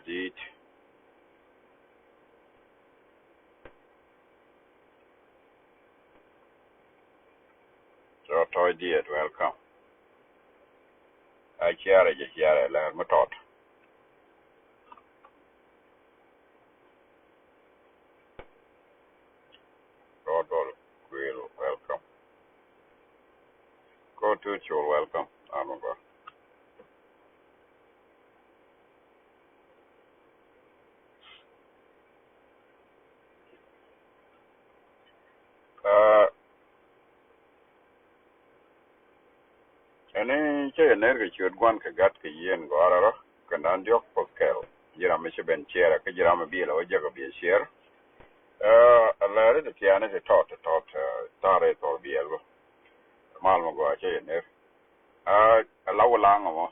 جديد. So toy dear, welcome. I share learn my thought. God will welcome. Go to your welcome. I'm go. Any energy should one got the yen go ara can undiok for kel. Jiram ben chair, a jiram be a jagabi share. A letter the piano taught, tare or be able. Malmo go a chain. A low lang,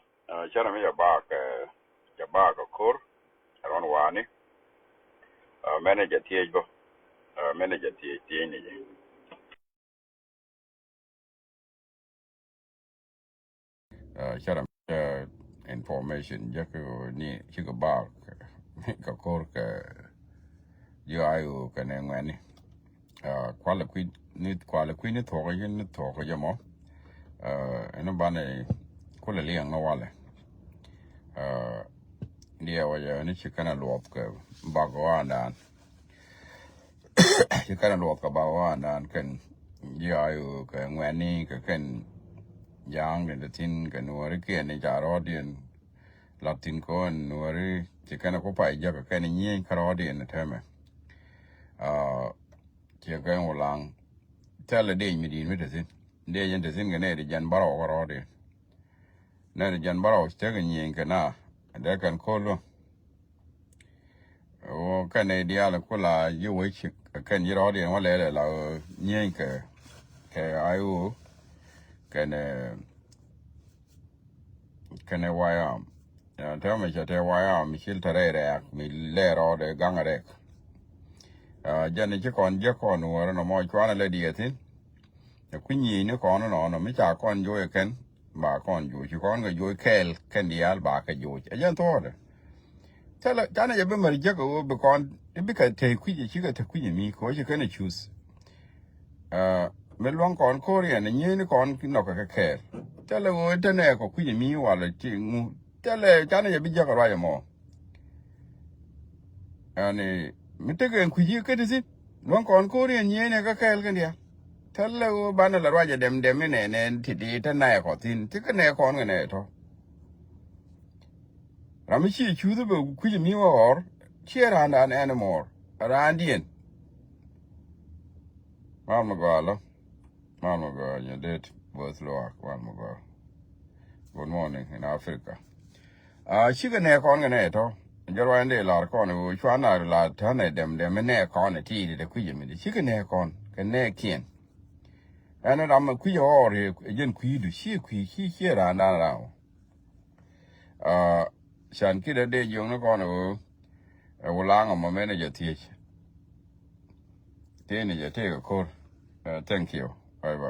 Jeremy a bark, a core, around one. Manager TH, manager TH. Sharam information jaku ni chiku bark ka kor ka ayu ka ne ngani kwala kwin ni thoko yin ni thoko jamo eno bane kula liang no wale dia waja ni chikana luop ka bagwa nan chikana luop ka bagwa nan kan ayu ka ngani ka kan yang the tin kan nuari ke ne jarodian latin ko nuari chikana ko pai ja ka kan ni karodian teme chikan ulang tele de mi din mitasin de yen tasin gane de jan baro karodi na de jan baro stegen yin kana da kan kolo o kan ne dia la kula yu wi chik kan yirodian wala la yin ka ayu kene wayam teme chate wayam misil tarere mi lero de gangare jani chikon jakon wora no mo kwana le dietin kunyi ni kono no mi cha kon jo ken ba kon jo chikon ga jo kel ken dial ba ka jo ajan to tala jana yabe mar jago be kon bi ka te kuyi chiga te kuyi mi ko je kana choose me luang kon korean ni kon no ka kel tala wo tane ko kuyi mi wala tingu tala jana yabe jago ra mo ani mitegen kuyi ka disi luang kon korean ni ne ka kel kan dia tala wo bana la raja dem ne tidi tana ko tin tikane kon ne to Ramichi chudu be kuyi mi or chera and anymore arandian Mama go, you did both lower, one go. Good morning in Africa. Chicken neck on an eto. Jorande la corner, which one are la tane them neck on a tea, the queen, the chicken neck on, can neck kin. And I'm a queer or a gen quee to she here and around. Shan kid a day young corner, a long on my manager teach. Then you take a call. Thank you. Bye bye.